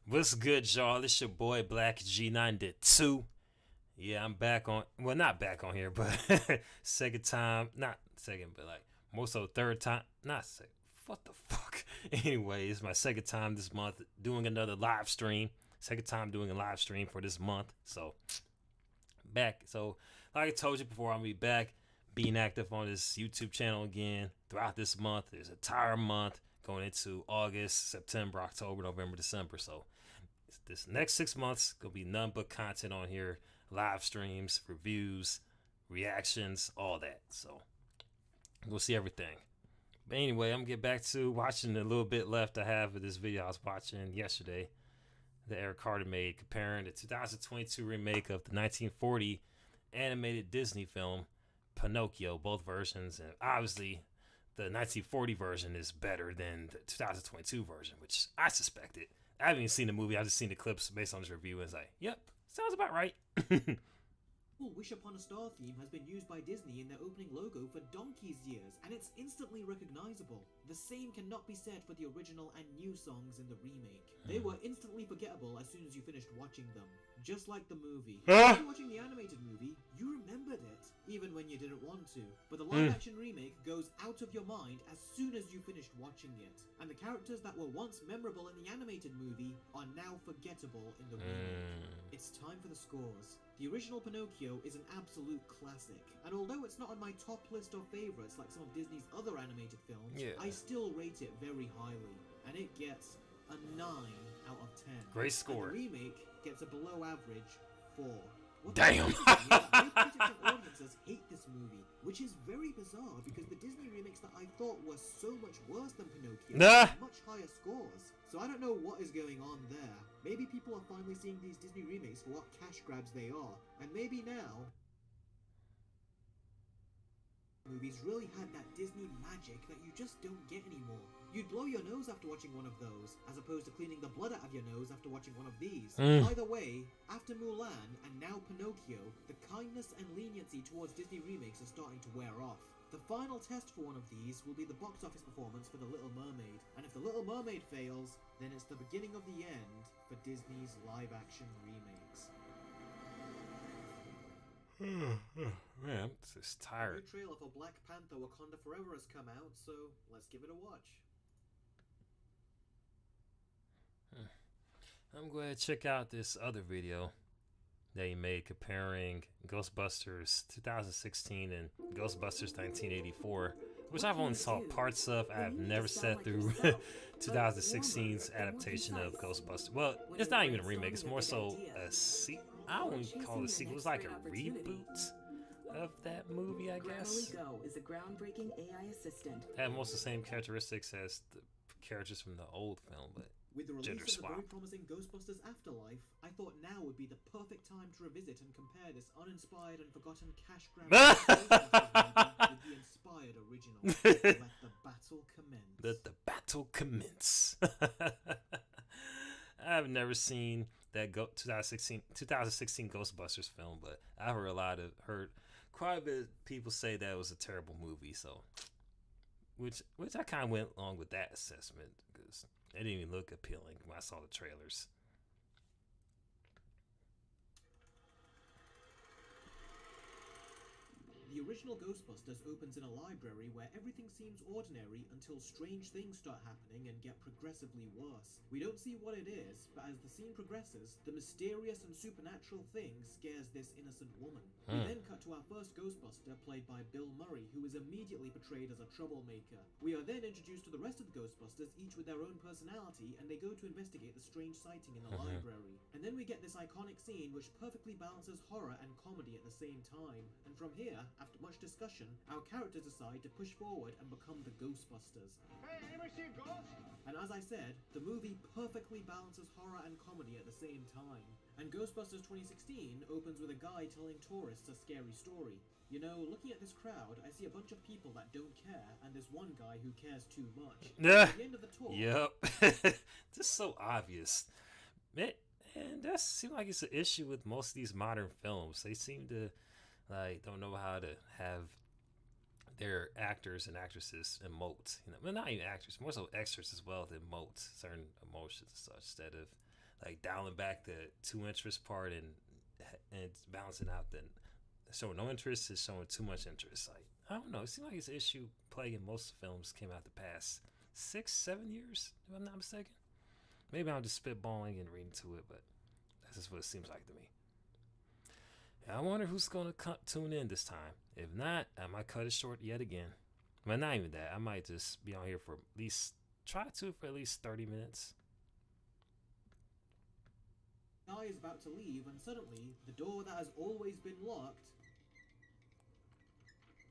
What's good, y'all? It's your boy Black G92. Yeah, I'm back on. Well, not back on here, but second time. Not second, but like more so third time. Not second. What the fuck? Anyway, it's my second time this month doing another live stream. Second time doing a live stream for this month. So back. So like I told you before, I'll be back being active on this YouTube channel again throughout this month. There's an entire month going into August, September, October, November, December. So this next 6 months gonna be none but content on here, live streams, reviews, reactions, all that. So we'll see everything. But anyway, I'm gonna get back to watching the little bit left I have of this video I was watching yesterday that Eric Carter made, comparing the 2022 remake of the 1940 animated Disney film Pinocchio, both versions, and obviously the 1940 version is better than the 2022 version, which I suspected. I haven't even seen the movie. I've just seen the clips based on this review, and it's like, yep, sounds about right. Wish Upon a Star theme has been used by Disney in their opening logo for donkey's years, and it's instantly recognizable. The same cannot be said for the original and new songs in the remake. They were instantly forgettable as soon as you finished watching them. Just like the movie. If you're watching the animated movie, you remembered it, even when you didn't want to. But the live-action remake goes out of your mind as soon as you finished watching it. And the characters that were once memorable in the animated movie are now forgettable in the remake. It's time for the scores. The original Pinocchio is an absolute classic, and although it's not on my top list of favourites like some of Disney's other animated films, I still rate it very highly, and it gets a 9 out of 10. Great score. And the remake gets a below average 4. Damn! Critics and audiences hate this movie, which is very bizarre because the Disney remakes that I thought were so much worse than Pinocchio had much higher scores. So I don't know what is going on there. Maybe people are finally seeing these Disney remakes for what cash grabs they are, and maybe now movies really had that Disney magic that you just don't get anymore. You'd blow your nose after watching one of those, as opposed to cleaning the blood out of your nose after watching one of these. Either way, after Mulan and now Pinocchio, the kindness and leniency towards Disney remakes is starting to wear off. The final test for one of these will be the box office performance for The Little Mermaid, and if The Little Mermaid fails, then it's the beginning of the end for Disney's live-action remakes. Man, I'm just A tired. new trailer for Black Panther Wakanda Forever has come out, so let's give it a watch. I'm going to check out this other video that he made comparing Ghostbusters 2016 and Ghostbusters 1984, which I've only saw parts of. I have never sat through 2016's adaptation of Ghostbusters. Well, it's not even a remake. It's more so a sequel. I don't even call it a sequel. It's like a reboot of that movie, I guess. Go is a groundbreaking AI assistant. Had most of the same characteristics as the characters from the old film, but With the gender release of the very swap. promising Ghostbusters Afterlife, I thought now would be the perfect time to revisit and compare this uninspired and forgotten cash grab with the inspired original. Let the battle commence. Let the battle commence. I've never seen that 2016 Ghostbusters film, but I heard quite a bit of people say that it was a terrible movie. So, which I kind of went along with that assessment because it didn't even look appealing when I saw the trailers. The original Ghostbusters opens in a library where everything seems ordinary until strange things start happening and get progressively worse. We don't see what it is, but as the scene progresses, the mysterious and supernatural thing scares this innocent woman. We then cut to our first Ghostbuster, played by Bill Murray, who is immediately portrayed as a troublemaker. We are then introduced to the rest of the Ghostbusters, each with their own personality, and they go to investigate the strange sighting in the library. And then we get this iconic scene which perfectly balances horror and comedy at the same time. And from here, after much discussion, our characters decide to push forward and become the Ghostbusters. Hey, anybody see a ghost? And as I said, the movie perfectly balances horror and comedy at the same time. And Ghostbusters 2016 opens with a guy telling tourists a scary story. You know, looking at this crowd, I see a bunch of people that don't care, and there's one guy who cares too much. At the end of the talk, Yep. Just so obvious. And that seems like it's an issue with most of these modern films. They seem to don't know how to have their actors and actresses emote. Well, not even actors, more so extras as well to emote certain emotions and such, instead of like dialing back the two interest part and it's balancing out the showing no interest is showing too much interest. Like I don't know, it seems like it's an issue plaguing most films came out the past 6, 7 years, if I'm not mistaken. Maybe I'm just spitballing and reading to it, but that's just what it seems like to me. And I wonder who's gonna tune in this time. If not, I might cut it short yet again. But not even that. I might just be on here for at least for at least 30 minutes. Guy is about to leave, and suddenly, the door that has always been locked.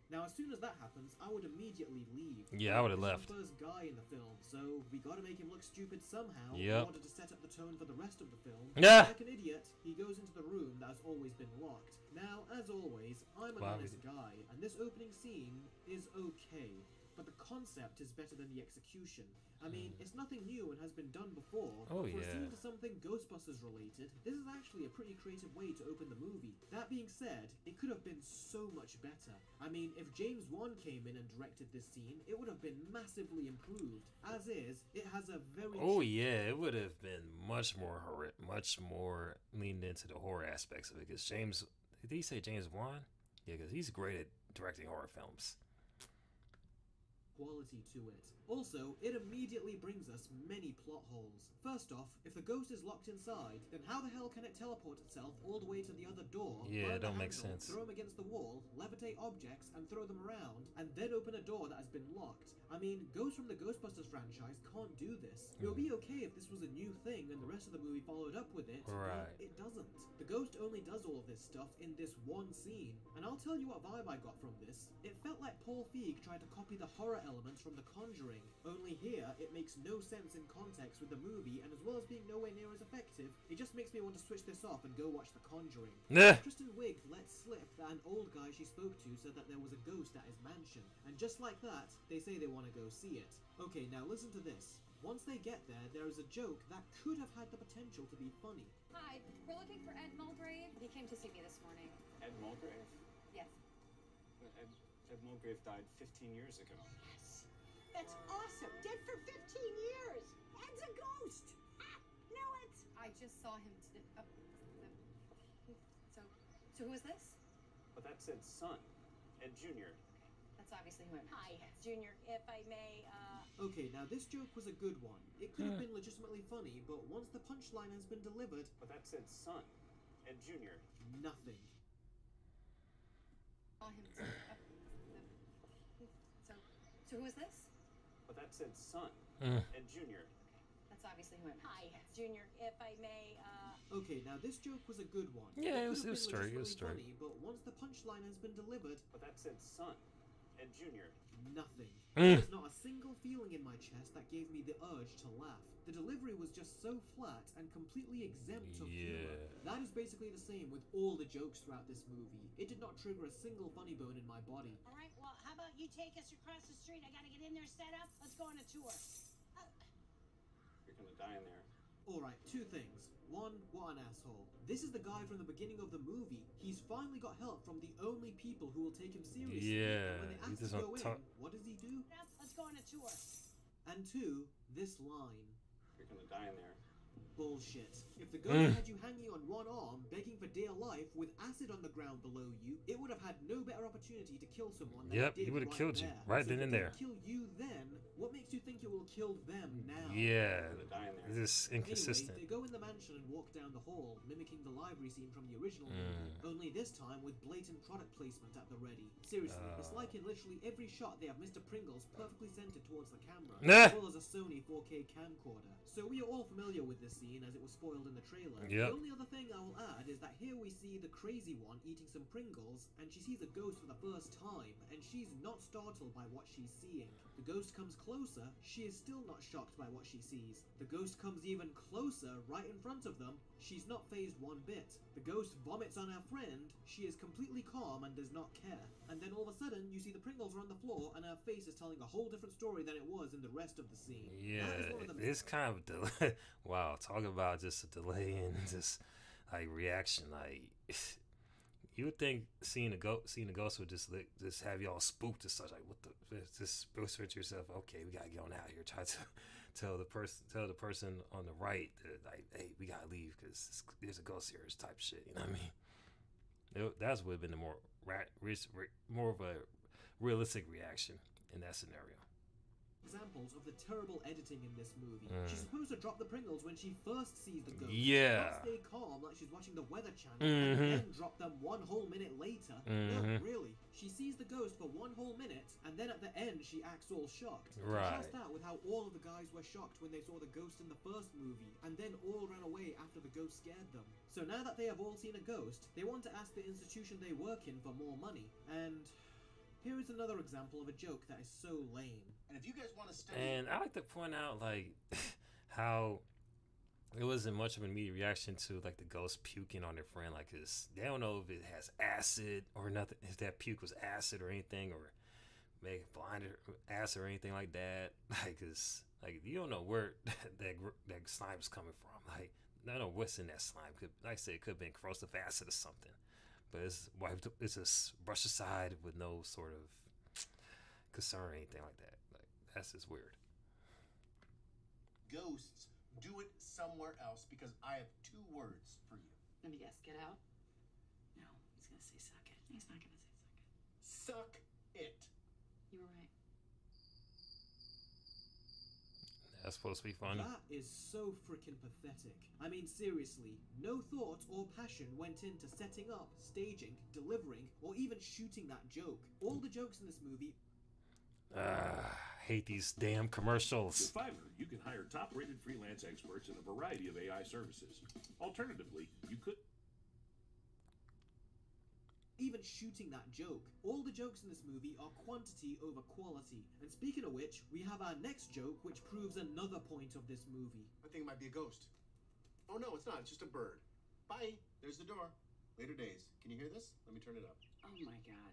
Now, as soon as that happens, I would immediately leave. Yeah, I would have This is left. the first guy in the film, so we gotta make him look stupid somehow in Yep. order to set up the tone for the rest of the film. Yeah. Like an idiot, he goes into the room that has always been locked. Now, as always, I'm an Wow. honest guy, and this opening scene is okay, but the concept is better than the execution. I mean, it's nothing new and has been done before, Oh, but for a yeah. scene to something Ghostbusters related, this is actually a pretty creative way to open the movie. That being said, it could have been so much better. I mean, if James Wan came in and directed this scene, it would have been massively improved. As is, it has a very Oh yeah, it would have been much more leaned into the horror aspects of it. Because did he say James Wan? Yeah, because he's great at directing horror films. quality to it. Also, it immediately brings us many plot holes. First off, if the ghost is locked inside, then how the hell can it teleport itself all the way to the other door? Yeah, find it don't the make handle, sense. Throw them against the wall, levitate objects, and throw them around, and then open a door that has been locked. I mean, ghosts from the Ghostbusters franchise can't do this. It would be okay if this was a new thing and the rest of the movie followed up with it, Right. but it doesn't. The ghost only does all of this stuff in this one scene, and I'll tell you what vibe I got from this. It felt like Paul Feig tried to copy the horror elements from The Conjuring, only here it makes no sense in context with the movie, and as well as being nowhere near as effective, it just makes me want to switch this off and go watch The Conjuring. Nah. Kristen Wiig let slip that an old guy she spoke to said that there was a ghost at his mansion, and just like that, they say they want to go see it. Okay, now listen to this. Once they get there, there is a joke that could have had the potential to be funny. Hi, we're looking for Ed Mulgrave. He came to see me this morning. Ed Mulgrave? Yes. But Ed Mulgrave died 15 years ago. Yes. That's awesome. Dead for 15 years. Ed's a ghost. Ah, knew it. I just saw him today. So who is this? But that's Ed's son, Ed Jr. That's obviously who I'm. Hi, Junior, if I may, Okay, now this joke was a good one. It could have been legitimately funny, but once the punchline has been delivered, But that's Ed's son, Ed Jr. nothing. Saw him today. So who is this? But that's Ed's son, Mm. Ed Jr. That's obviously who I'm. hi, Junior, if I may, Okay, now this joke was a good one. Yeah, it could was- have it was been straight, it was legitimately straight. funny, but once the punchline has been delivered, But that's Ed's son, Ed Jr. nothing. Mm. There's not a single feeling in my chest that gave me the urge to laugh. The delivery was just so flat and completely exempt of humor. Yeah. That is basically the same with all the jokes throughout this movie. It did not trigger a single funny bone in my body. all right, well, how about you take us across the street? I gotta get in there, set up. Let's go on a tour. You're gonna die in there. Alright, two things. One, what an asshole. This is the guy from the beginning of the movie. He's finally got help from the only people who will take him seriously. Yeah, And when they he ask does to not go in, talk- what does he do? Let's go on a tour. And two, this line. You're gonna die in there. Bullshit. If the ghost had you hanging on one arm, begging for dear life, with acid on the ground below you, it would have had no better opportunity to kill someone than Yep, it did he would have right killed you there. right So then if and it there. didn't kill you then, what makes you think it will kill them now? Yeah, You're gonna die in there. this is inconsistent. Anyway, they go in the mansion and walk down the hall, mimicking the library scene from the original Mm. movie, only this time with blatant product placement at the ready. Seriously, it's like in literally every shot they have Mr. Pringles perfectly centered towards the camera, Nah. as well as a Sony 4K camcorder. So we are all familiar with this scene as it was spoiled in the trailer. Yep. The only other thing I will add is that here we see the crazy one eating some Pringles, and she sees a ghost for the first time, and she's not startled by what she's seeing. The ghost comes closer, she is still not shocked by what she sees. The ghost comes even closer, right in front of them, she's not phased one bit. The ghost vomits on her friend, she is completely calm and does not care. And then all of a sudden, you see the Pringles are on the floor, and her face is telling a whole different story than it was in the rest of the scene. That Yeah, is one of the it's kind of delay. Wow, talk about just a delay in just like reaction. Like you would think seeing a ghost would just have y'all spooked and such. Like what the just whisper to yourself, okay, we gotta get on out here. Try to tell the person on the right that, like, hey, we gotta leave because there's a ghost here, type shit. You know what I mean? That's would have been the more of a realistic reaction in that scenario. Examples of the terrible editing in this movie. She's supposed to drop the Pringles when she first sees the ghost. Yeah. Not stay calm like she's watching the Weather Channel and then drop them 1 whole minute later. No, really. She sees the ghost for 1 whole minute and then at the end she acts all shocked. Right. Contrast that with how all of the guys were shocked when they saw the ghost in the first movie and then all ran away after the ghost scared them. So now that they have all seen a ghost, they want to ask the institution they work in for more money. And here is another example of a joke that is so lame. And if you guys want to study, And I like to point out, like, how it wasn't much of an immediate reaction to, like, the ghost puking on their friend. Like, cause they don't know if it has acid or nothing, if that puke was acid or anything, or make it blinded acid or anything like that. Like, cause, like, you don't know where that slime is coming from. Like, I don't know what's in that slime. Could, like I said, it could have been corrosive acid or something. But it's wiped. It's just brushed aside with no sort of concern or anything like that. Like, that's just weird. ghosts, do it somewhere else because I have 2 words for you. Let me guess, get out? No, he's gonna say suck it. He's not gonna say suck it. Suck it. You were right. That's supposed to be funny. That is so freaking pathetic. I mean, seriously, no thought or passion went into setting up, staging, delivering, or even shooting that joke. All the jokes in this movie. Hate these damn commercials. With Fiverr, you can hire top-rated freelance experts in a variety of AI services. Alternatively, you could... Even shooting that joke. All the jokes in this movie are quantity over quality. And speaking of which, we have our next joke, which proves another point of this movie. I think it might be a ghost. Oh no, it's not. It's just a bird. Bye. There's the door. Later days. Can you hear this? Let me turn it up. Oh my god.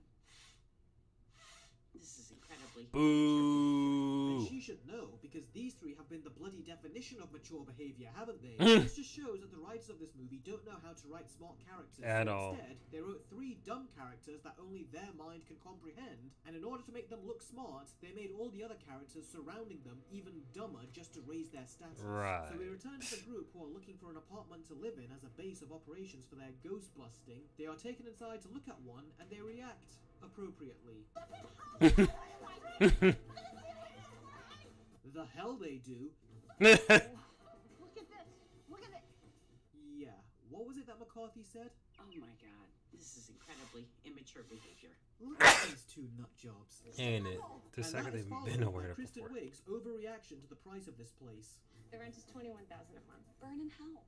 This is incredibly... Boo! And she should know, because these 3 have been the bloody definition of mature behavior, haven't they? This just shows that the writers of this movie don't know how to write smart characters. At So all. Instead, they wrote 3 dumb characters that only their mind can comprehend, and in order to make them look smart, they made all the other characters surrounding them even dumber just to raise their status. Right. So we return to the group who are looking for an apartment to live in as a base of operations for their ghost busting. They are taken inside to look at one, and they react appropriately. The hell they do. Look at this. Look at it. Yeah, what was it that McCarthy said? Oh my god. This is incredibly immature behavior. Look at these 2 nut jobs. Ain't it? The And second that is they've followed been by nowhere Kristen before. Wiig's overreaction to the price of this place. The rent is $21,000 a month. Burn in hell.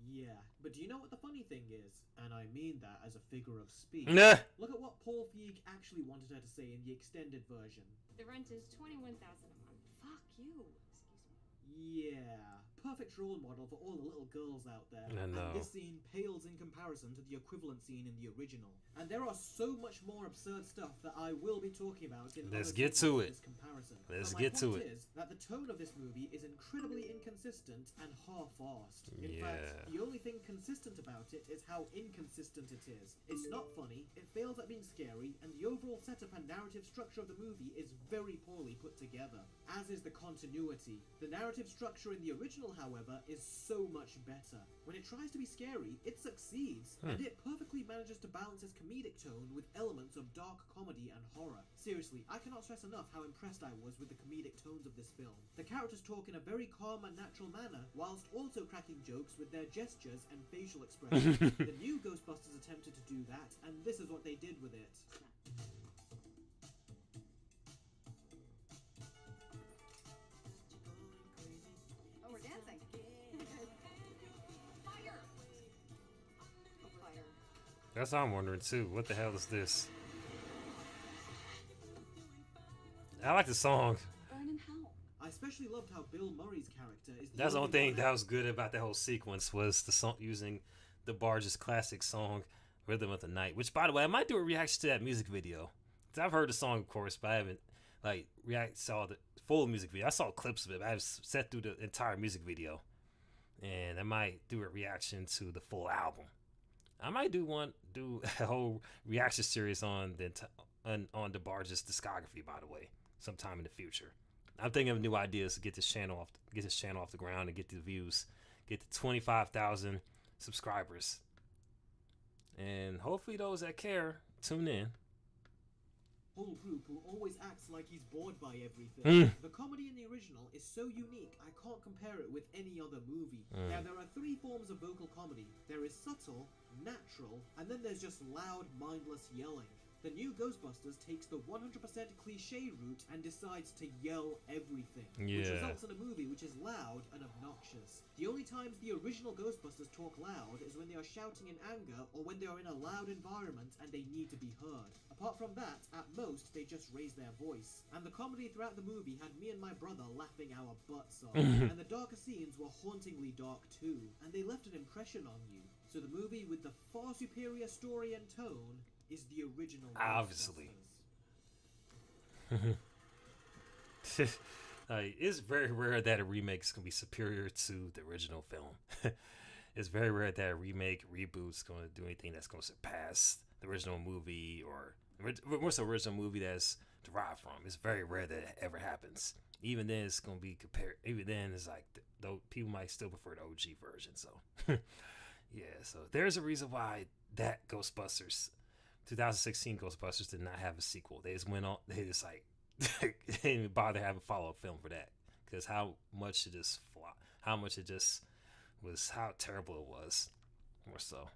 Yeah, but do you know what the funny thing is? And I mean that as a figure of speech. Nah. Look at what Paul Feig actually wanted her to say in the extended version. The rent is $21,000 a month. Fuck you. Excuse me. Yeah, perfect role model for all the little girls out there. I know. And this scene pales in comparison to the equivalent scene in the original. And there are so much more absurd stuff that I will be talking about in Let's other get segments to of it. this comparison. Let's But my get to point it. is that the tone of this movie is incredibly inconsistent and half-assed. In Yeah. fact, the only thing consistent about it is how inconsistent it is. It's not funny, it fails at being scary, and the overall setup and narrative structure of the movie is very poorly put together, as is the continuity. The narrative structure in the original, however, is so much better. When it tries to be scary, it succeeds, and it perfectly manages to balance its comedic tone with elements of dark comedy and horror. Seriously, I cannot stress enough how impressed I was with the comedic tones of this film. The characters talk in a very calm and natural manner, whilst also cracking jokes with their gestures and facial expressions. The new Ghostbusters attempted to do that, and this is what they did with it. Oh, we're dancing. Fire! Oh, fire. That's what I'm wondering too. What the hell is this? I like the song. Burn in hell. I especially loved how Bill Murray's character is That's the only one thing that was good about that whole sequence was the song using the Barge's classic song "Rhythm of the Night," which, by the way, I might do a reaction to that music video. 'Cause I've heard the song, of course, but I haven't saw the full music video. I saw clips of it, but I've sat through the entire music video, and I might do a reaction to the full album. I might do a whole reaction series on the Barge's discography, by the way, sometime in the future. I'm thinking of new ideas to get this channel off the ground and get the views, get to 25,000 subscribers, and hopefully those that care tune in. Paul Group, who always acts like he's bored by everything. The comedy in the original is so unique, I can't compare it with any other movie. Now, there are three forms of vocal comedy. There is subtle, natural, and then there's just loud, mindless yelling. The new Ghostbusters takes the 100% cliche route and decides to yell everything, which results in a movie which is loud and obnoxious. The only times the original Ghostbusters talk loud is when they are shouting in anger or when they are in a loud environment and they need to be heard. Apart from that, at most, they just raise their voice. And the comedy throughout the movie had me and my brother laughing our butts off. And the darker scenes were hauntingly dark too, and they left an impression on you. So the movie with the far superior story and tone is the original Obviously. Ghostbusters. It's very rare that a remake is going to be superior to the original film. It's very rare that a remake, reboot is going to do anything that's going to surpass the original movie, or what's the original movie that's derived from. It's very rare that it ever happens. Even then, it's going to be compared. Even then, it's like, though people might still prefer the OG version. So, yeah, so there's a reason why that Ghostbusters 2016 Ghostbusters did not have a sequel. They just went on. They just like they didn't even bother having a follow-up film for that, because how much it just flopped, how much it just was, how terrible it was, more so.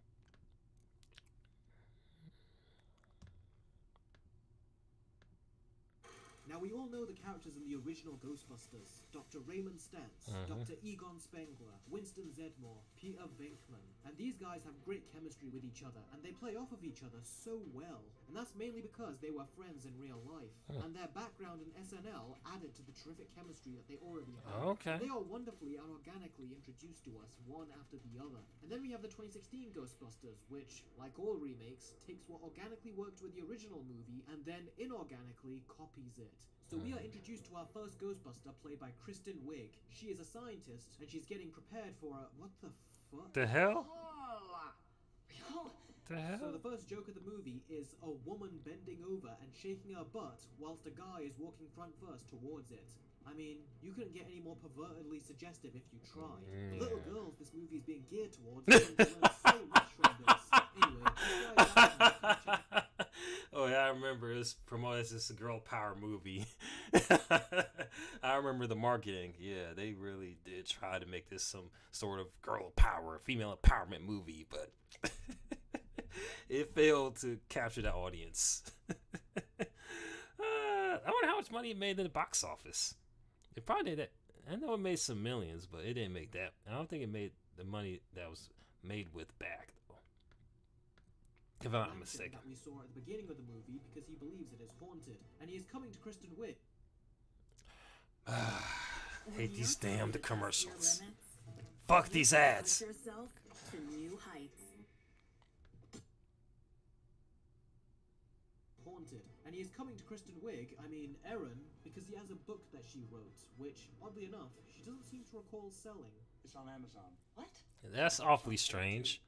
Now, we all know the characters in the original Ghostbusters. Dr. Raymond Stantz, Dr. Egon Spengler, Winston Zedmore, Peter Venkman. And these guys have great chemistry with each other, and they play off of each other so well. And that's mainly because they were friends in real life. And their background in SNL added to the terrific chemistry that they already had. Okay. They are wonderfully and organically introduced to us, one after the other. And then we have the 2016 Ghostbusters, which, like all remakes, takes what organically worked with the original movie and then inorganically copies it. So we are introduced to our first Ghostbuster, played by Kristen Wiig. She is a scientist, and she's getting prepared for a... What the fuck? The hell? Oh, The hell? So the first joke of the movie is a woman bending over and shaking her butt whilst a guy is walking front first towards it. I mean, you couldn't get any more pervertedly suggestive if you tried. The little girls this movie is being geared towards are going to learn so much from this. Anyway, this guy Oh yeah, I remember it was promoted as this girl power movie. I remember the marketing. Yeah, they really did try to make this some sort of girl power, female empowerment movie, but it failed to capture the audience. I wonder how much money it made in the box office. It probably did. I know it made some millions, but it didn't make that. I don't think it made the money that was made with back, though. If I'm not mistaken. That we saw at the beginning of the movie, because he believes it is haunted, and he is coming to Kristen Wiig. Hate these damn commercials. Fuck these ads. yourself to new heights. Haunted, and he is coming to Kristen Wiig, I mean Erin, because he has a book that she wrote, which, oddly enough, she doesn't seem to recall selling. It's on Amazon. What? That's awfully strange.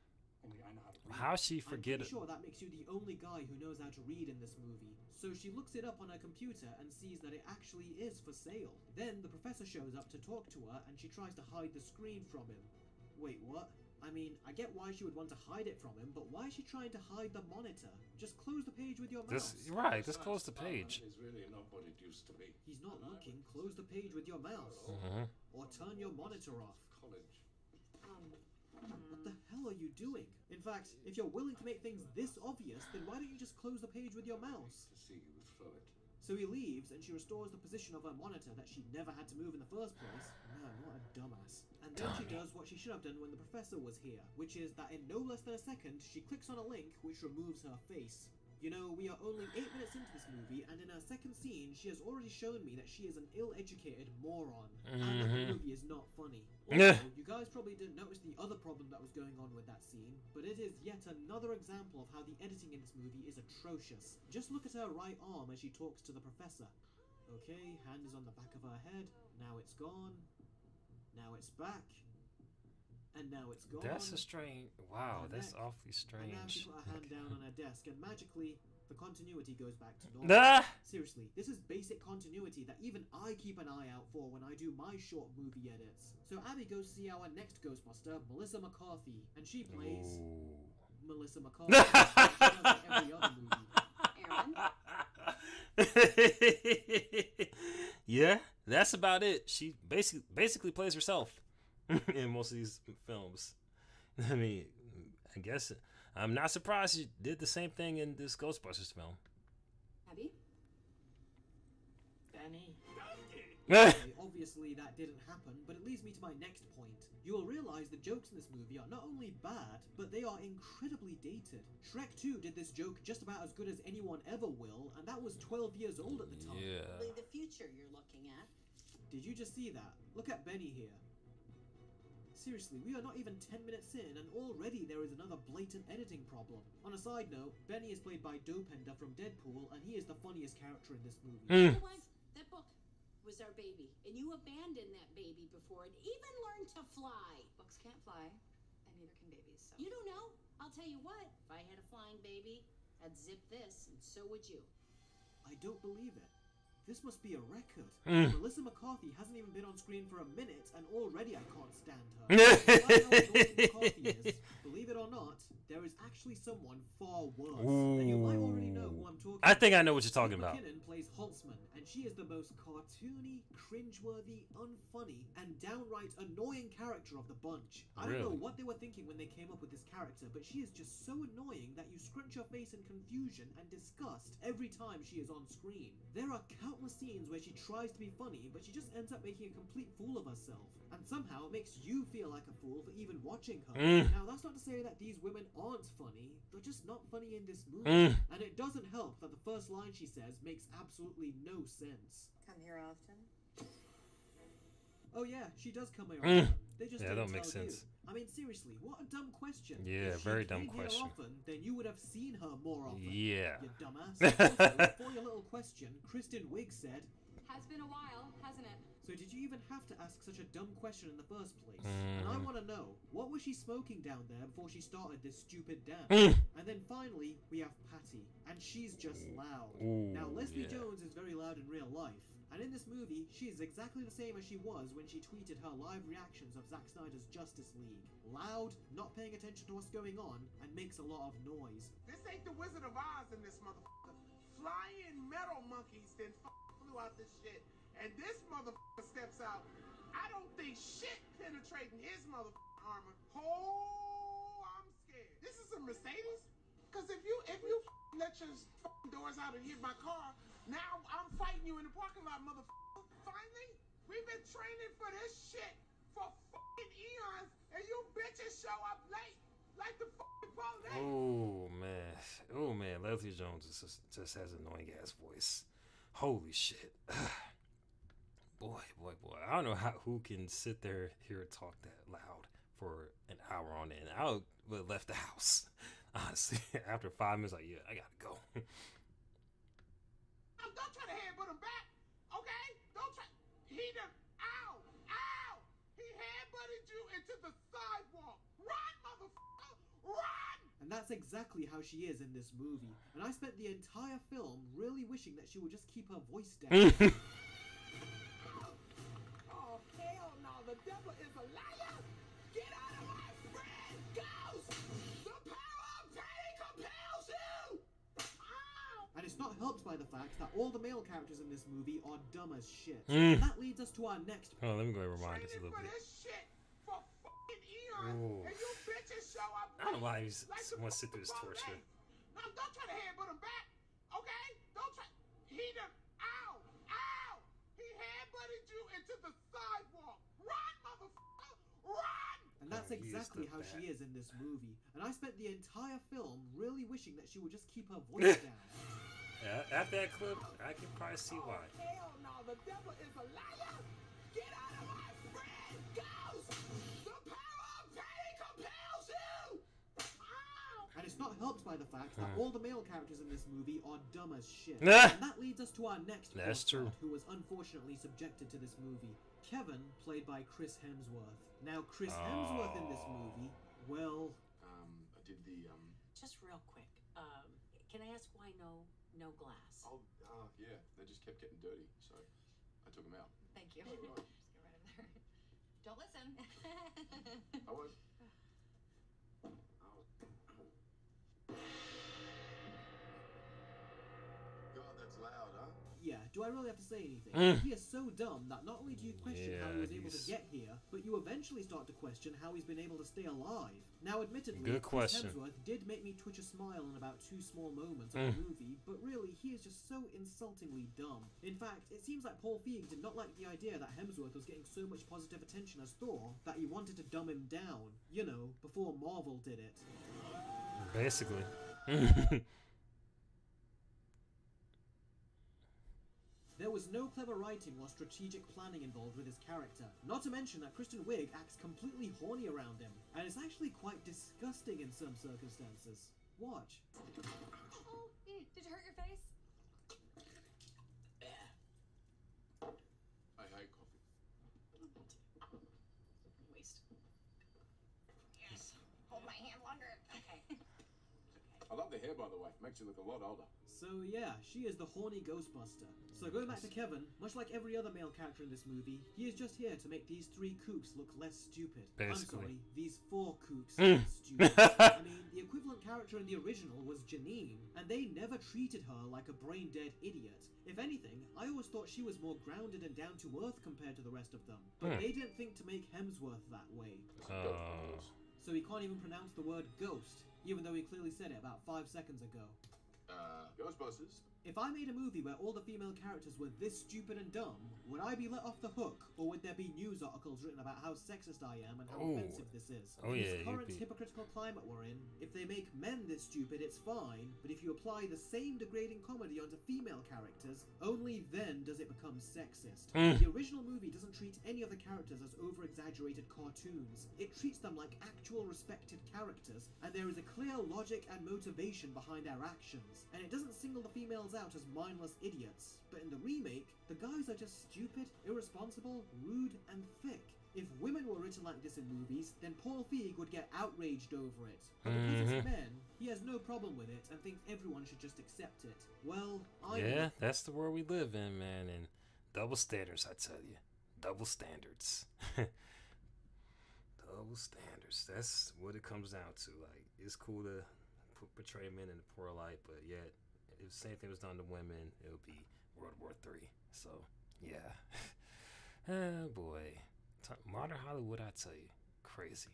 Only I know how to read. How she I'm forget pretty it? sure that makes you the only guy who knows how to read in this movie. So she looks it up on her computer and sees that it actually is for sale. Then the professor shows up to talk to her and she tries to hide the screen from him. Wait, what? I mean, I get why she would want to hide it from him, but why is she trying to hide the monitor? Just close the page with your mouse. Right, just close the page. Is really not what it used to be. He's not looking. Close the page with your mouse. Or turn your monitor off. College. What the hell are you doing? In fact, if you're willing to make things this obvious, then why don't you just close the page with your mouse? To see you through it. So he leaves, and she restores the position of her monitor that she never had to move in the first place. Man, what a dumbass. And then she does what she should have done when the professor was here, which is that in no less than a second, she clicks on a link which removes her face. You know, we are only 8 minutes into this movie, and in her second scene, she has already shown me that she is an ill-educated moron, and that the movie is not funny. Also, you guys probably didn't notice the other problem that was going on with that scene, but it is yet another example of how the editing in this movie is atrocious. Just look at her right arm as she talks to the professor. Okay, hand is on the back of her head, now it's gone, now it's back, and now it's gone. That's a strange. Wow, And that's neck. awfully And now she strange. put her hand down on her desk, and magically, The continuity goes back to normal. Nah. Seriously, this is basic continuity that even I keep an eye out for when I do my short movie edits. So Abby goes to see our next Ghostbuster, Melissa McCarthy, and she plays Melissa McCarthy. She does in every other movie. Yeah, that's about it. She basically plays herself in most of these films. I mean, I guess I'm not surprised she did the same thing in this Ghostbusters film. Abby? Benny. Obviously that didn't happen, but it leads me to my next point. You will realize the jokes in this movie are not only bad, but they are incredibly dated. Shrek 2 did this joke just about as good as anyone ever will, and that was 12 years old at the time. Yeah. Probably the future you're looking at. Did you just see that? Look at Benny here. Seriously, we are not even 10 minutes in, and already there is another blatant editing problem. On a side note, Benny is played by Dopender from Deadpool, and he is the funniest character in this movie. You know what? That book was our baby, and you abandoned that baby before it even learned to fly. Books can't fly, and neither can babies, so. You don't know? I'll tell you what, if I had a flying baby, I'd zip this, and so would you. I don't believe it. This must be a record. Melissa McCarthy hasn't even been on screen for a minute, and already I can't stand her. Despite how annoying McCarthy is, believe it or not, there is actually someone far worse. And you might already know who I'm talking about. I think I know what you're talking about. McKinnon plays Holtzman, and she is the most cartoony, cringeworthy, unfunny, and downright annoying character of the bunch. I don't know Really? what they were thinking when they came up with this character, but she is just so annoying that you scrunch your face in confusion and disgust every time she is on screen. There are countless scenes where she tries to be funny, but she just ends up making a complete fool of herself. And somehow it makes you feel like a fool for even watching her. Now, that's not to say that these women aren't funny, they're just not funny in this movie. And it doesn't help that the first line she says makes absolutely no sense. Come here often? Oh yeah, she does come here often. They just Yeah, don't that makes tell sense. you. I mean, seriously, what a dumb question. Yeah, If she very came dumb here question. often, then you would have seen her more often. Yeah. You dumbass. Also, for your little question, Kristen Wiig said, Has been a while, hasn't it? so did you even have to ask such a dumb question in the first place? And I want to know, what was she smoking down there before she started this stupid dance? And then finally, we have Patty, and she's just loud. Now, Leslie Jones is very loud in real life. And in this movie, she is exactly the same as she was when she tweeted her live reactions of Zack Snyder's Justice League. Loud, not paying attention to what's going on, and makes a lot of noise. This ain't the Wizard of Oz in this motherfucker. Flying metal monkeys then flew out this shit. And this motherfucker steps out. I don't think shit penetrating his motherfucking armor. Oh, I'm scared. This is a Mercedes? Cause if you let your doors out and hit my car, now I'm fighting you in the parking lot, motherfucker. Finally, we've been training for this shit for fucking eons, and you bitches show up late like the fucking police. Oh man, Leslie Jones just has an annoying ass voice. Holy shit. boy. I don't know who can sit there here and talk that loud for an hour on end. I would have left the house. Honestly, after 5 minutes, like, yeah, I gotta go. Don't try to headbutt him back, okay? Don't try. He done. Ow! He headbutted you into the sidewalk. Run, motherfucker! Run! And that's exactly how she is in this movie. And I spent the entire film really wishing that she would just keep her voice down. Oh, hell no, the devil is a liar! Get out of my friend, Ghost! The power of pain compels you! Ow! And it's not helped by the fact that all the male characters in this movie are dumb as shit. And that leads us to our next Oh, let me go and rewind this a Training little for bit. this shit for fucking eons, Ooh. and you bitches show up I don't know why late he's like the wants to sit through this fucking torture. police. No, don't try to headbutt him back, okay? Don't try. He done. Ow! He headbutted you into the sidewalk. Run, motherfucker! Run! And that's Oh, he is exactly the how bat. she is in this movie. And I spent the entire film really wishing that she would just keep her voice down. Yeah, after that clip, I can probably see why. Hell no, the devil is a liar! Get out of my friend, Ghost! The power of pain compels you! Ow! And it's not helped by the fact that all the male characters in this movie are dumb as shit. Nah. And that leads us to our next That's true. who was unfortunately subjected to this movie. Kevin, played by Chris Hemsworth. Now, Chris Hemsworth in this movie, well, I did the, Just real quick, Can I ask why no glass? Oh, yeah. They just kept getting dirty, so I took them out. Thank you. Oh, you're right. Just get rid of there. Don't listen. I won't. God, that's loud, huh? Yeah, do I really have to say anything? Mm. He is so dumb that not only do you question how he was able to he's- get here, but you eventually start to question how he's been able to stay alive. Now, admittedly, Good Chris question. Hemsworth did make me twitch a smile in about 2 small moments of the movie, but really, he is just so insultingly dumb. In fact, it seems like Paul Feig did not like the idea that Hemsworth was getting so much positive attention as Thor that he wanted to dumb him down. You know, before Marvel did it. Basically. There was no clever writing or strategic planning involved with his character. Not to mention that Kristen Wiig acts completely horny around him, and it's actually quite disgusting in some circumstances. Watch. Oh, did you hurt your face? I hate coffee. Waste. Yes. Hold my hand longer. Okay. I love the hair, by the way. Makes you look a lot older. So yeah, she is the horny Ghostbuster. So going back to Kevin, much like every other male character in this movie, he is just here to make these 3 kooks look less stupid. Basically. I'm sorry, these 4 kooks look stupid. I mean, the equivalent character in the original was Janine, and they never treated her like a brain-dead idiot. If anything, I always thought she was more grounded and down to earth compared to the rest of them. But they didn't think to make Hemsworth that way. So he can't even pronounce the word ghost, even though he clearly said it about 5 seconds ago. Ghostbusters. If I made a movie where all the female characters were this stupid and dumb, would I be let off the hook, or would there be news articles written about how sexist I am and how offensive this is? Oh, in yeah, this you'd current be- hypocritical climate we're in, if they make men this stupid, it's fine, but if you apply the same degrading comedy onto female characters, only then does it become sexist. The original movie doesn't treat any of the characters as over-exaggerated cartoons. It treats them like actual respected characters, and there is a clear logic and motivation behind their actions, and it doesn't single the females out as mindless idiots. But in the remake, the guys are just stupid, irresponsible, rude, and thick. If women were written like this in movies, then Paul Feig would get outraged over it. But because it's men, he has no problem with it and thinks everyone should just accept it. Well, Yeah, that's the world we live in, man. And double standards, I tell you. Double standards. Double standards. That's what it comes down to. Like, it's cool to portray men in a poor light, but yet, if the same thing was done to women, it would be World War III. So, yeah. Oh, boy. Modern Hollywood, I tell you. Crazy.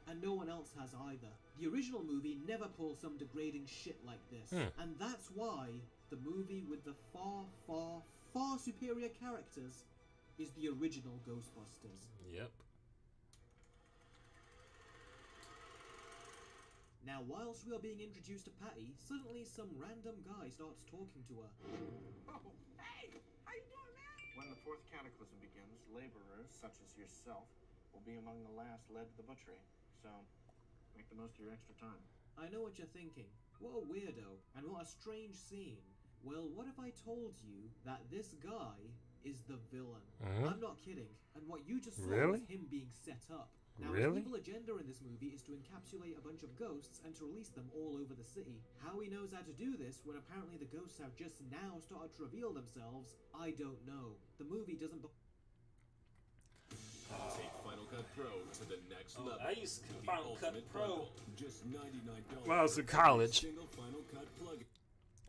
And no one else has either. The original movie never pulls some degrading shit like this. And that's why the movie with the far, far, far superior characters is the original Ghostbusters. Yep. Now, whilst we are being introduced to Patty, suddenly some random guy starts talking to her. Oh, hey! How you doing, man? When the 4th cataclysm begins, laborers, such as yourself, will be among the last led to the butchery. So, make the most of your extra time. I know what you're thinking. What a weirdo, and what a strange scene. Well, what if I told you that this guy is the villain? I'm not kidding, and what you just saw was him being set up. Now, his evil agenda in this movie is to encapsulate a bunch of ghosts and to release them all over the city. How he knows how to do this when apparently the ghosts have just now started to reveal themselves, I don't know. The movie doesn't... Take Final Cut Pro to the next level. I used to The Final Cut ultimate Pro. bundle. Just $99 When I was in for college. every single Final Cut plugin.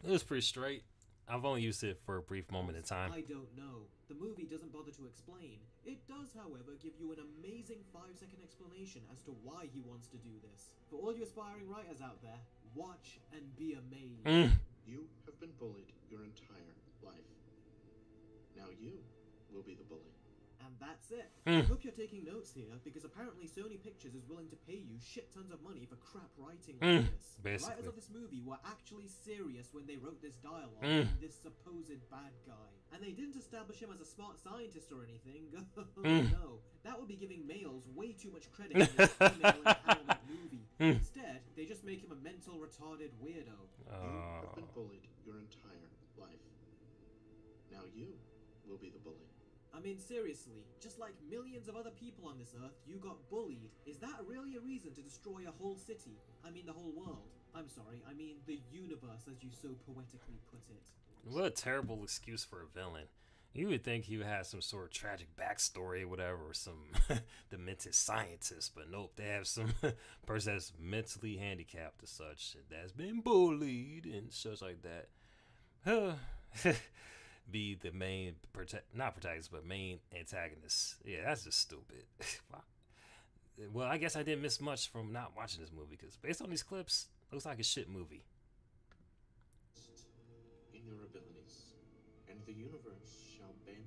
It was pretty straight. I've only used it for a brief moment in time. I don't know. The movie doesn't bother to explain. It does, however, give you an amazing 5-second explanation as to why he wants to do this. For all you aspiring writers out there, watch and be amazed. You have been bullied your entire life. Now you will be the bully. And that's it. I hope you're taking notes here, because apparently Sony Pictures is willing to pay you shit tons of money for crap writing like this. The writers of this movie were actually serious when they wrote this dialogue and this supposed bad guy. And they didn't establish him as a smart scientist or anything. No. That would be giving males way too much credit in this female empowerment movie. Instead, they just make him a mental retarded weirdo. You have been bullied your entire life. Now you will be the bully. I mean, seriously, just like millions of other people on this earth, you got bullied. Is that really a reason to destroy a whole city? I mean, the whole world. I'm sorry, I mean the universe, as you so poetically put it. What a terrible excuse for a villain. You would think he would have some sort of tragic backstory or whatever, or some demented scientist, but nope, they have some person that's mentally handicapped or such, that's been bullied and such like that. Be the main, not protagonist, but main antagonist. Yeah, that's just stupid. Well, I guess I didn't miss much from not watching this movie, because based on these clips, looks like a shit movie. In your abilities, and the universe shall bend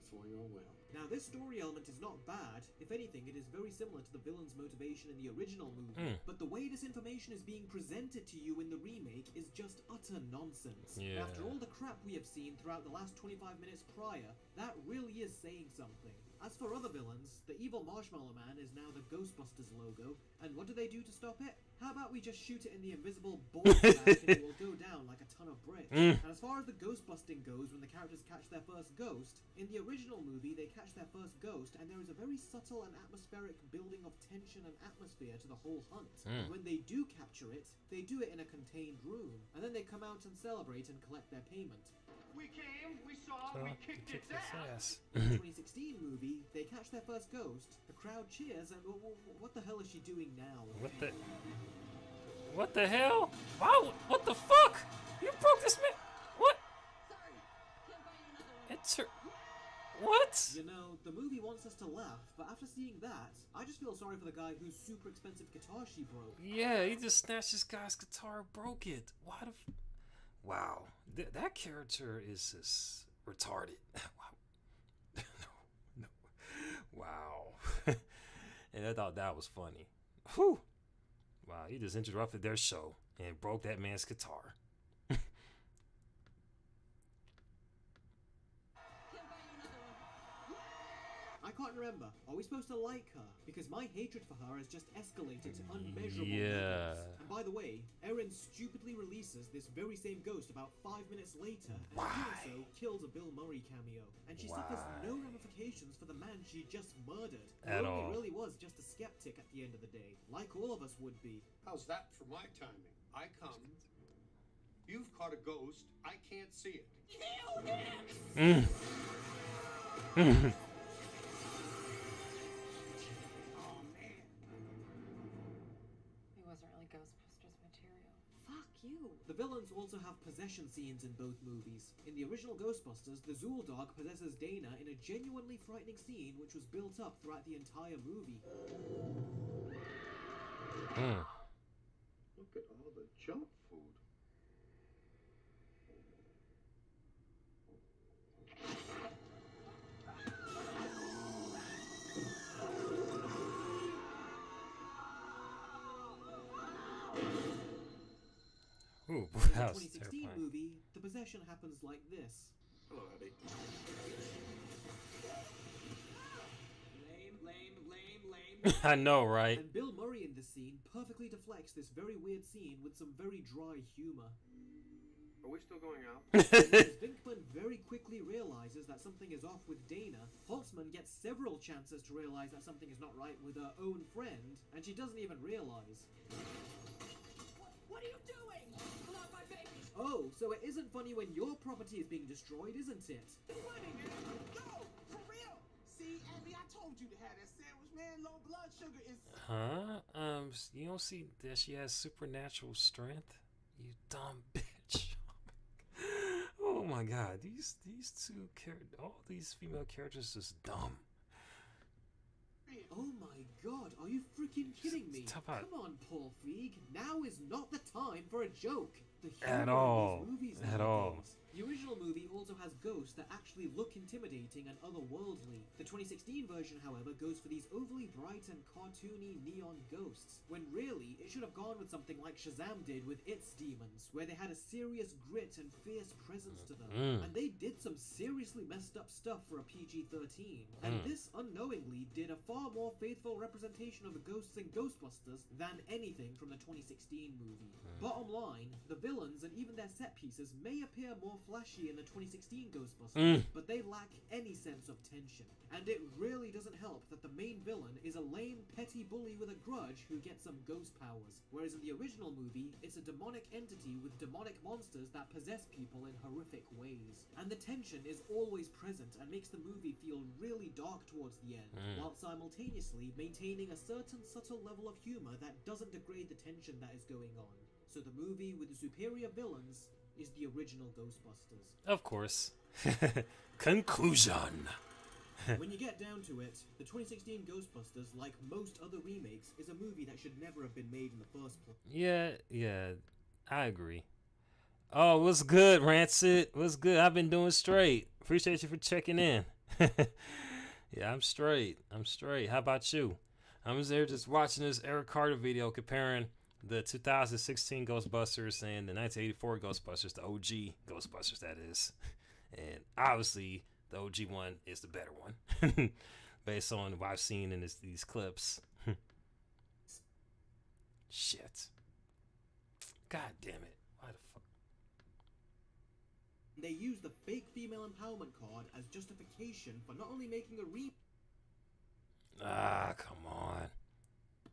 before your will. Now, this story element is not bad. If anything, it is very similar to the villain's motivation in the original movie. But the way this information is being presented to you in the remake is just utter nonsense. Yeah. After all the crap we have seen throughout the last 25 minutes prior, that really is saying something. As for other villains, the evil Marshmallow Man is now the Ghostbusters logo, and what do they do to stop it? How about we just shoot it in the invisible ball back and it will go down like a ton of bricks? And as far as the ghost busting goes, when the characters catch their first ghost, in the original movie they catch their first ghost and there is a very subtle and atmospheric building of tension and atmosphere to the whole hunt. And when they do capture it, they do it in a contained room, and then they come out and celebrate and collect their payment. We came, we saw, we kicked its ass. In the 2016 movie, they catch their first ghost, the crowd cheers, and what the hell is she doing now? What the hell? Wow, what the fuck? You broke this man. What? Sorry, can't buy you another one. It's her. What? You know, the movie wants us to laugh, but after seeing that, I just feel sorry for the guy whose super expensive guitar she broke. Yeah, he just snatched this guy's guitar, broke it. Why the? Wow, that character is just retarded. Wow. no. Wow. And I thought that was funny. Whew. Wow, he just interrupted their show and broke that man's guitar. I can't remember. Are we supposed to like her? Because my hatred for her has just escalated to unmeasurable Yeah. levels. And by the way, Erin stupidly releases this very same ghost about 5 minutes later, and in doing so, kills a Bill Murray cameo. And she suffers no ramifications for the man she just murdered, who At only all. really was just a skeptic at the end of the day, like all of us would be. How's that for my timing? I come, you've caught a ghost, I can't see it. He wasn't really Ghostbusters material. Fuck you. The villains also have possession scenes in both movies. In the original Ghostbusters, the Zool dog possesses Dana in a genuinely frightening scene which was built up throughout the entire movie. Look at all the junk food. Ooh, In the that was 2016 terrifying. movie, the possession happens like this. Hello, Abby. Lame. I know, right? And Bill Murray in this scene perfectly deflects this very weird scene with some very dry humor. Are we still going out? As Vinkman very quickly realizes that something is off with Dana, Holtzman gets several chances to realize that something is not right with her own friend, and she doesn't even realize. What are you doing? Pull out my baby. Oh, so it isn't funny when your property is being destroyed, isn't it? Funny, man. No, for real. See, Abby, I told you to have that sandwich, man. Low blood sugar is... Huh? You don't see that she has supernatural strength? You dumb bitch. Oh my god, these two all these female characters just dumb. Oh my god, are you freaking kidding me? Tough out. Come on, Paul Feig. Now is not the time for a joke. The At humor all. in these movies At all. nowadays. The original movie also has ghosts that actually look intimidating and otherworldly. The 2016 version, however, goes for these overly bright and cartoony neon ghosts, when really it should have gone with something like Shazam did with its demons, where they had a serious grit and fierce presence to them. And they did some seriously messed up stuff for a PG-13. And this unknowingly did a far more faithful representation of the ghosts in Ghostbusters than anything from the 2016 movie. Bottom line, the villains and even their set pieces may appear more flashy in the 2016 Ghostbusters, but they lack any sense of tension. And it really doesn't help that the main villain is a lame, petty bully with a grudge who gets some ghost powers, whereas in the original movie, it's a demonic entity with demonic monsters that possess people in horrific ways. And the tension is always present and makes the movie feel really dark towards the end, while simultaneously maintaining a certain subtle level of humor that doesn't degrade the tension that is going on. So the movie with the superior villains is the original Ghostbusters. Of course. Conclusion. When you get down to it, the 2016 Ghostbusters, like most other remakes, is a movie that should never have been made in the first place. Yeah, I agree. Oh, what's good, Rancid? What's good? I've been doing straight. Appreciate you for checking in. Yeah, I'm straight. How about you? I'm just there just watching this Eric Carter video comparing the 2016 Ghostbusters and the 1984 Ghostbusters, the OG Ghostbusters, that is. And obviously, the OG one is the better one, based on what I've seen in these clips. Shit. God damn it. Why the fuck? They use the fake female empowerment card as justification for not only making a Come on.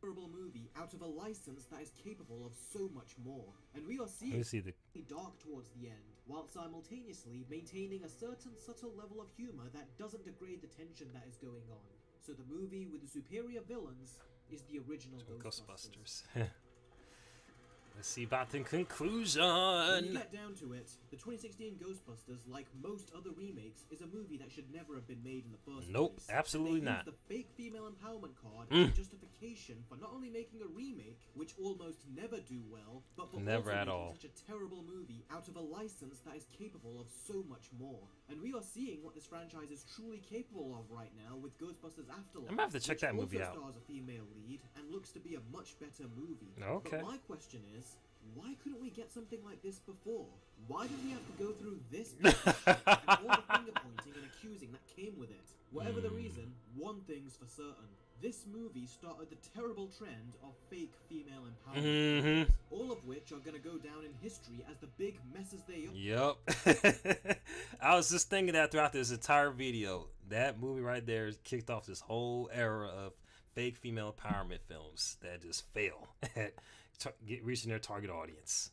movie out of a license that is capable of so much more. And we are Let me seeing see the. dark towards the end, while simultaneously maintaining a certain subtle level of humor that doesn't degrade the tension that is going on. So the movie with the superior villains is the original Ghostbusters. Let's see about the conclusion. When you get down to it, the 2016 Ghostbusters, like most other remakes, is a movie that should never have been made in the first Nope, place. absolutely they not. Use the fake female empowerment card as justification for not only making a remake, which almost never do well, but for Never also at making all. such a terrible movie out of a license that is capable of so much more. And we are seeing what this franchise is truly capable of right now with Ghostbusters Afterlife. I'm gonna have to check which that movie also out. stars a female lead and looks to be a much better movie. Okay. But my question is, why couldn't we get something like this before? Why did we have to go through this bullshit and all the finger pointing and accusing that came with it? Whatever the reason, one thing's for certain. This movie started the terrible trend of fake female empowerment, all of which are gonna go down in history as the big messes they are. Yep. I was just thinking that throughout this entire video. That movie right there kicked off this whole era of fake female empowerment films that just fail at reaching their target audience.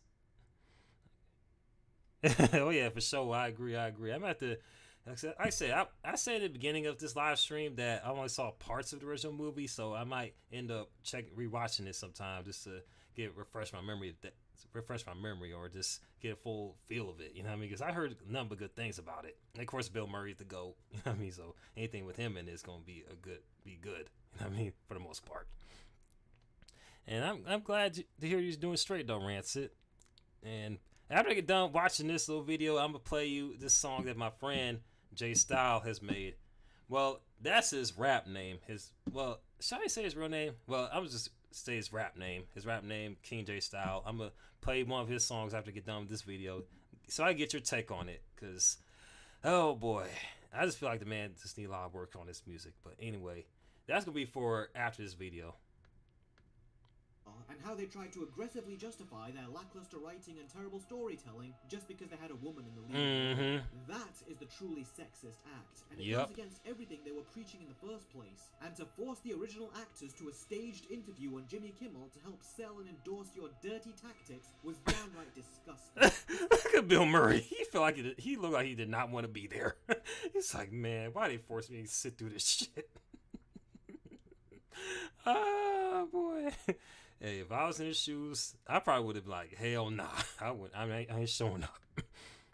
Oh yeah, for sure. I agree. I'm at the. Like I said in the beginning of this live stream that I only saw parts of the original movie, so I might end up rewatching it sometime just to refresh my memory, or just get a full feel of it. You know what I mean? Because I heard nothing but good things about it. And of course, Bill Murray's the GOAT. You know what I mean? So anything with him in it is gonna be good. You know what I mean? For the most part. And I'm glad to hear you're doing straight though, Rancid. And after I get done watching this little video, I'm gonna play you this song that my friend Jay Style has made. Well, that's his rap name. Should I say his real name? Well, I'm just say his rap name. His rap name, King J Style. I'm gonna play one of his songs after I get done with this video, so I get your take on it. Cause, oh boy, I just feel like the man just need a lot of work on his music. But anyway, that's gonna be for after this video. And how they tried to aggressively justify their lackluster writing and terrible storytelling just because they had a woman in the lead. That is the truly sexist act, and it goes against everything they were preaching in the first place. And to force the original actors to a staged interview on Jimmy Kimmel to help sell and endorse your dirty tactics was downright disgusting. Look at Bill Murray. He looked like he did not want to be there. He's like, man, why they force me to sit through this shit? Oh boy. Hey, if I was in his shoes, I probably would have been like, hell nah. I ain't showing up.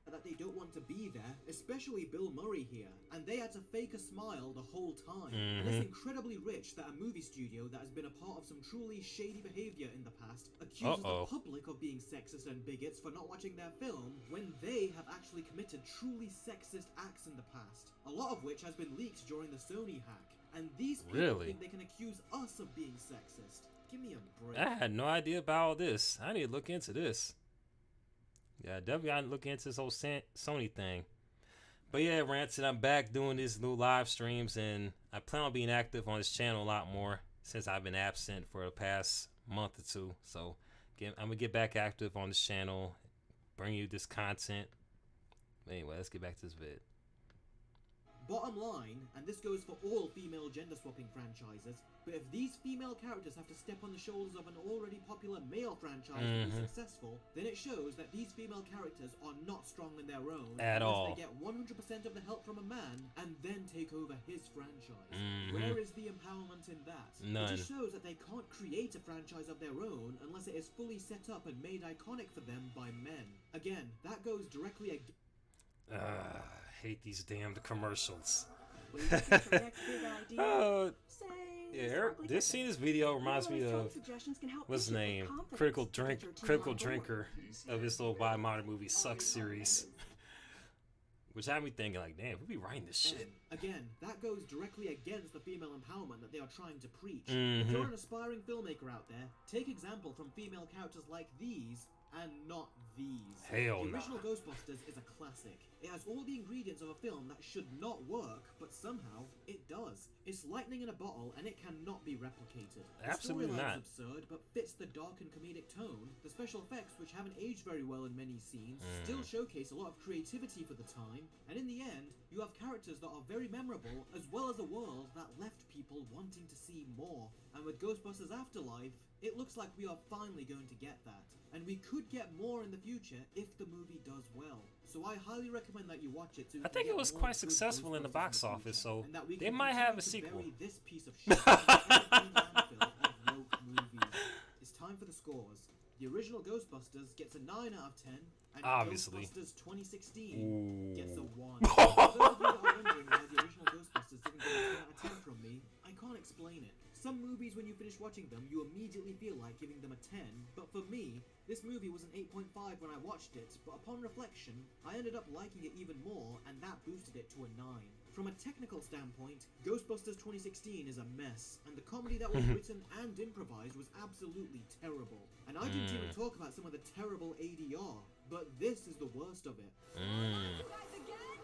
That they don't want to be there, especially Bill Murray here, and they had to fake a smile the whole time. And it's incredibly rich that a movie studio that has been a part of some truly shady behavior in the past accuses the public of being sexist and bigots for not watching their film when they have actually committed truly sexist acts in the past, a lot of which has been leaked during the Sony hack. And these people think they can accuse us of being sexist. Give me a break. I had no idea about all this. I need to look into this. Yeah, definitely got to look into this whole Sony thing. But yeah, Rancid, I'm back doing these new live streams, and I plan on being active on this channel a lot more since I've been absent for the past month or two. So I'm going to get back active on this channel, bring you this content, Anyway, let's get back to this vid. Bottom line, and this goes for all female gender swapping franchises, but if these female characters have to step on the shoulders of an already popular male franchise to be successful, then it shows that these female characters are not strong in their own At unless all. they get 100% of the help from a man and then take over his franchise. Where is the empowerment in that? None. It just shows that they can't create a franchise of their own unless it is fully set up and made iconic for them by men. Again, that goes directly against Hate these damned commercials. What are you looking for next big idea? Say, Yeah, probably this different. scene, this video reminds me Real-life of suggestions can help what's his patient with name, confidence Critical to get your team Critical on board. Drinker of this little Why Modern Movie Sucks series, which had me thinking like, damn, who be writing this shit? Again, that goes directly against the female empowerment that they are trying to preach. If you're an aspiring filmmaker out there, take example from female characters like these and not these. Hell The no. original Ghostbusters is a classic. It has all the ingredients of a film that should not work, but somehow it does. It's lightning in a bottle and it cannot be replicated. Absolutely The not. storyline is absurd, but fits the dark and comedic tone. The special effects, which haven't aged very well in many scenes, still showcase a lot of creativity for the time. And in the end, you have characters that are very memorable, as well as a world that left people wanting to see more. And with Ghostbusters Afterlife, it looks like we are finally going to get that. And we could get more in the future if the movie does well. So I highly recommend that you watch it. So we I can think get it was more quite good successful in the Ghostbusters box future, office, so and that we they can might have a continue to sequel. bury this piece of shit in the evergreen landfill of woke movies. It's time for the scores. The original Ghostbusters gets a 9 out of 10, and Obviously. Ghostbusters 2016 Ooh. gets a 1. For those of you that are wondering why the original Ghostbusters didn't get a 10 out of 10 from me, I can't explain it. Some movies, when you finish watching them, you immediately feel like giving them a 10, but for me, this movie was an 8.5 when I watched it, but upon reflection, I ended up liking it even more, and that boosted it to a 9. From a technical standpoint, Ghostbusters 2016 is a mess, and the comedy that was written and improvised was absolutely terrible. And I didn't even talk about some of the terrible ADR, but this is the worst of it. You guys again?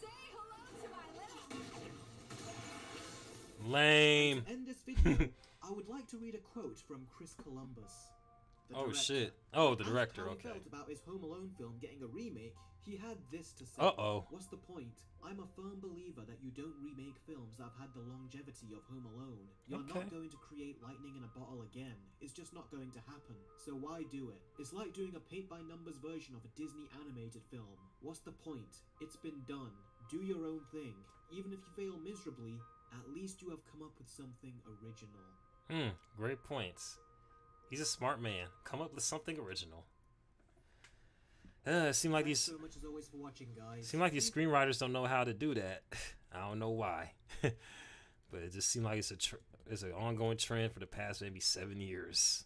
Say hello to my little... Lame. To end this video, I would like to read a quote from Chris Columbus. The Oh director. shit. Oh, the Asked director. how he Okay. felt about his Home Alone film getting a remake, he had this to say. Uh-oh. What's the point? I'm a firm believer that you don't remake films that have had the longevity of Home Alone. You're Okay. not going to create lightning in a bottle again. It's just not going to happen. So why do it? It's like doing a paint-by-numbers version of a Disney animated film. What's the point? It's been done. Do your own thing. Even if you fail miserably, at least you have come up with something original. Great points. He's a smart man. Come up with something original. It seemed like Thanks these so much as always for watching, guys. screenwriters don't know how to do that. I don't know why, but it just seemed like it's an ongoing trend for the past maybe 7 years.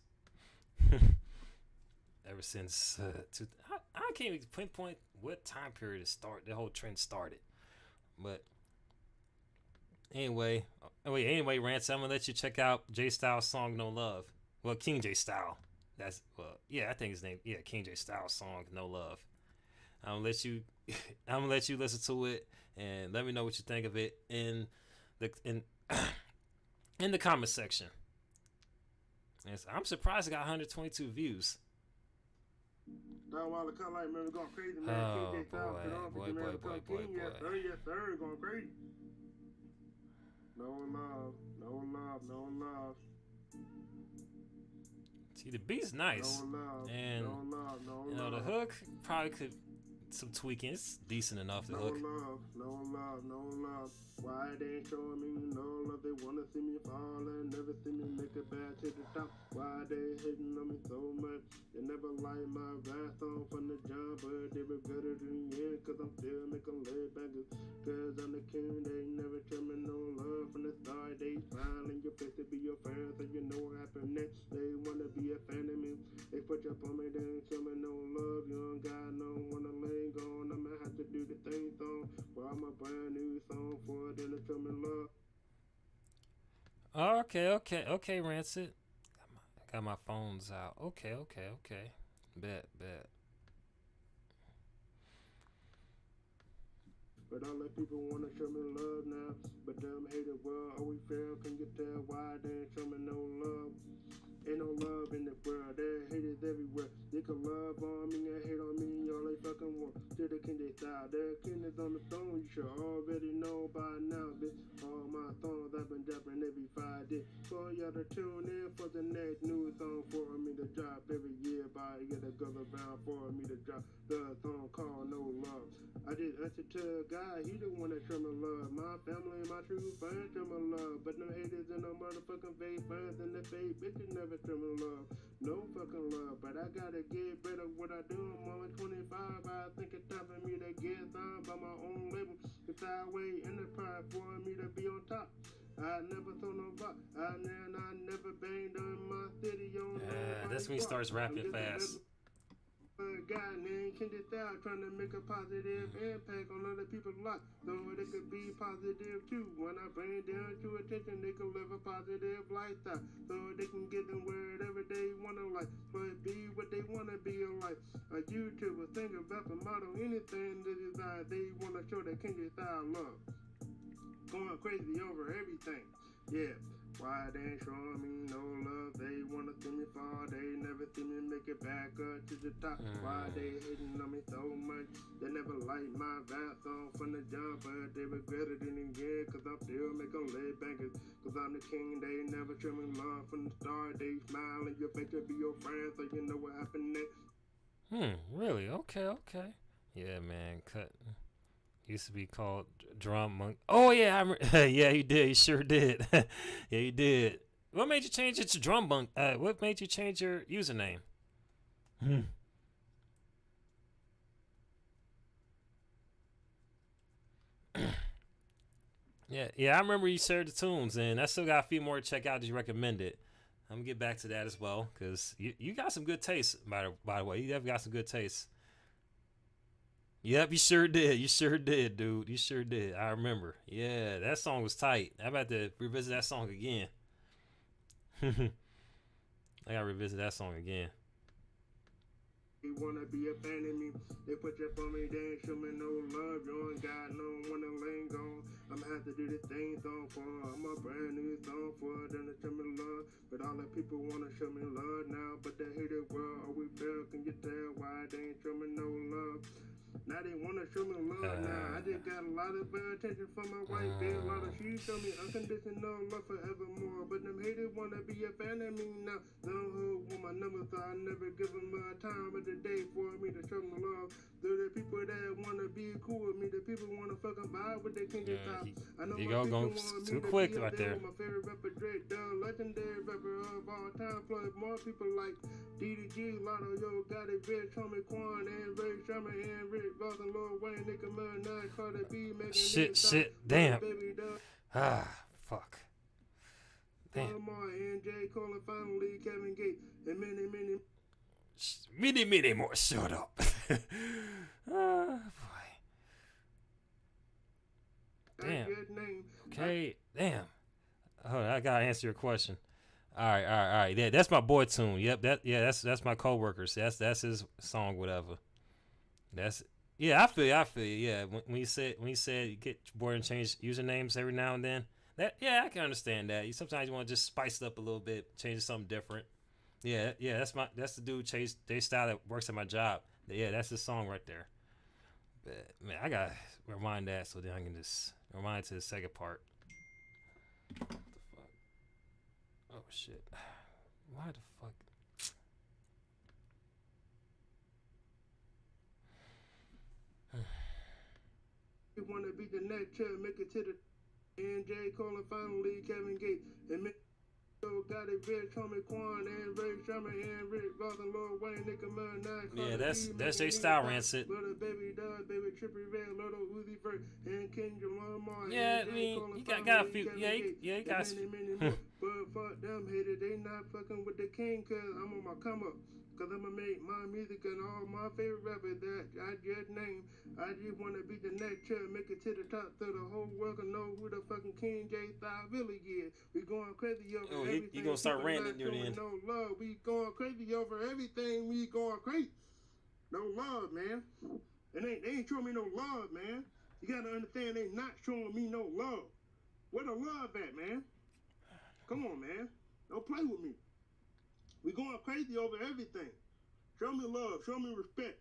Ever since I can't even pinpoint what time period the whole trend started. But anyway, Rance, I'm gonna let you check out J Styles' song "No Love." Well, King J Style. I think his name. Yeah, King J Styles' song "No Love." I'm gonna let you listen to it and let me know what you think of it in the comment section. And I'm surprised it got 122 views. Down while the cut light, man, we're going crazy, man. Oh, King J Styles, boy, get on, boy, get man, boy, become boy, king. Yes, boy. sir, yes, sir, going crazy. No love, no love, no love. See, the beat's nice, No love, and no love, no you know love. the hook probably could some tweaking. It's decent enough. The No hook. love, no love, no love. Why they ain't showing me no love? They wanna see me fall and never see me make it back to the top. Why they hating on me so much? They never like my rap song from the jump, but they regret it in the end, cause I'm still making lead bangers. Cause I'm the king, they never show me no love from the start. They smile in your face to be your friend, so you know what happened next. They wanna be a fan of me. They put up on me, they ain't show me no love. You don't got no one to lay on. I'ma have to do the thing song. Well, I'm a brand new song for them to show me love. Okay, Rancid. Got my phones out. Okay. Bet. But all the people wanna show me love now. But them hated world always fail. Can you tell why they ain't show me no love? Ain't no love in the world. There haters everywhere. They can love on me and hate on me motherfucking war. To the Kendrick style, the king is on the throne. You should already know by now, bitch. All my songs I've been dropping every Friday. For y'all to tune in for the next new song for me to drop every year. By get a goes around for me to drop the song called No Love. I just answered to a guy, he the one that show me love. My family, my true friends show me love. But no haters and no motherfucking fake friends and the fake bitches never show me love. No fucking love, but I gotta get better what I do. I'm only 25, I think it's time for me to get signed by my own label. It's highway enterprise for me to be on top. I never throw no rock, I never banged on my city on That's when he starts rapping fast. Guy named Kendrick Style trying to make a positive impact on other people's lives, so they could be positive too. When I bring them to attention, they can live a positive lifestyle, so they can get them wherever they wanna like, but be what they wanna be in life. A YouTuber, singer, rapper, model, anything they desire, they wanna show that Kendrick Style love. Going crazy over everything, yeah. Why they ain't showing me no love? They wanna see me fall, they never see me make it back up to the top. Why they hating on me so much? They never liked my rap song from the jump, but they regretted it again, cause I'm still making lead bangers. Cause I'm the king, they never show me love from the start. They smile in your face to be your friend, so you know what happened next. Really? Okay. Yeah, man, cut. Used to be called Drum Monk. Oh yeah, yeah, you did. You sure did. Yeah, you did. What made you change it to Drum Monk? What made you change your username? Yeah. I remember you shared the tunes, and I still got a few more to check out that you recommended. I'm gonna get back to that as well, cause you got some good taste. By the way, you have got some good taste. Yep, you sure did. You sure did, dude. You sure did. I remember. Yeah, that song was tight. I'm about to revisit that song again. I gotta revisit that song again. You wanna be a fan of me? They put you for me, they ain't show me no love. You ain't got no one to lean on. I'ma have to do this thing song for. I'm a brand new song for them to show me love. But all the people wanna show me love now. But they hate it world, are we fair? Can you tell why they ain't show me no love? Now they wanna show me love now. I just got a lot of attention from my wife, bitch. A lot of she show me unconditional love forevermore. But them haters wanna be a fan of me now. Don't hold want my number, so I never give them a time of the day for me to show them love. They're the people that wanna be cool with me. The people wanna fucking vibe with their Kendrick style. I know you my go people want too me to quick be right there. My favorite rapper, Drake, the legendary rapper of all time. Plus more people like DDG, Lotto, Yo, Got It, Rich, Homie, Quan, and Ray Sherman, and Rick Ross, and Lil Wayne, Nicki Minaj, Cardi B, Megan Shit, damn. Fuck. Damn. Lamar, and J. Cole, and finally Kevin Gates, and many more. Shut up. Boy. Damn. Okay. Damn. Hold on, I gotta answer your question. All right. Yeah, that's my boy tune. Yep. That's my coworkers. That's his song. Whatever. I feel you. Yeah. When you said you get bored and change usernames every now and then. I can understand that. Sometimes you want to just spice it up a little bit, change it to something different. Yeah. That's the dude Chase J Style that works at my job. Yeah, that's the song right there. But man, I gotta rewind that so then I can just rewind to the second part. What the fuck? Oh shit! Why the fuck? You wanna be the next chair, make it to the and J. Cole, and finally Kevin Gates, and So Got It, Rich, Homie, Quan, and Ray Sherman, and Rick Ross, and Lil Wayne, Nicki Minaj, yeah, that's J Style Rancid. Little Baby Doug, Baby Trippy Red, Little Uzi Vert, and Kendrick Lamar. Yeah, I mean, you got a few. Yeah, you got. Many more. But fuck them haters, they not fucking with the king, cause I'm on my come up. Cause I'ma make my music and all my favorite rappers that I just named. I just wanna be the next chair, make it to the top so the whole world can know who the fucking King J Style really is. We going crazy over everything. You gonna start ranting near the end. No love. We going crazy over everything. We going crazy. No love, man. And they ain't showing me no love, man. You gotta understand they not showing me no love. Where the love at, man? Come on, man. Don't play with me. We going crazy over everything. Show me love. Show me respect.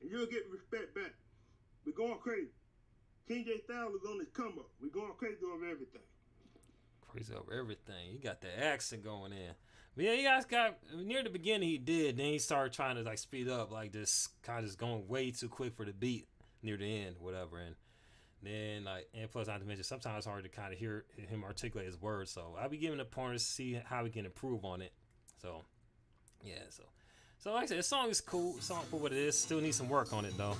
and you'll get respect back. We're going crazy. King J Styles is on his come up. We're going crazy over everything. Crazy over everything. You got that accent going in. But yeah, you guys got near the beginning he did. Then he started trying to like speed up, like this kind of just going way too quick for the beat near the end, whatever. And then like, and plus not to mention, sometimes it's hard to kind of hear him articulate his words. So I'll be giving the pointers to see how we can improve on it. So yeah, so like I said, the song is cool. The song for what it is. Still need some work on it though.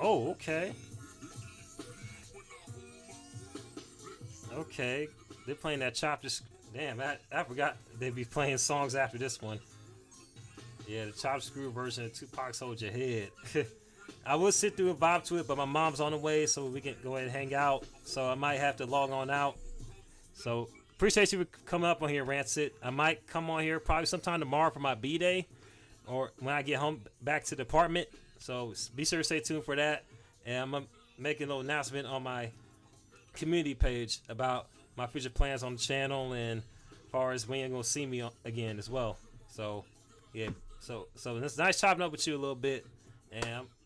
Oh, okay. Okay. They're playing that chopped. Damn, I forgot they'd be playing songs after this one. Yeah, the chopped screw version of Tupac's Hold Your Head. I would sit through and vibe to it, but my mom's on the way, so we can go ahead and hang out. So I might have to log on out. So appreciate you for coming up on here, Rancid. I might come on here probably sometime tomorrow for my B-Day, or when I get home back to the apartment. So be sure to stay tuned for that. And I'm making a little announcement on my community page about my future plans on the channel, and as far as when you're gonna see me again as well. So yeah, so it's nice chopping up with you a little bit, and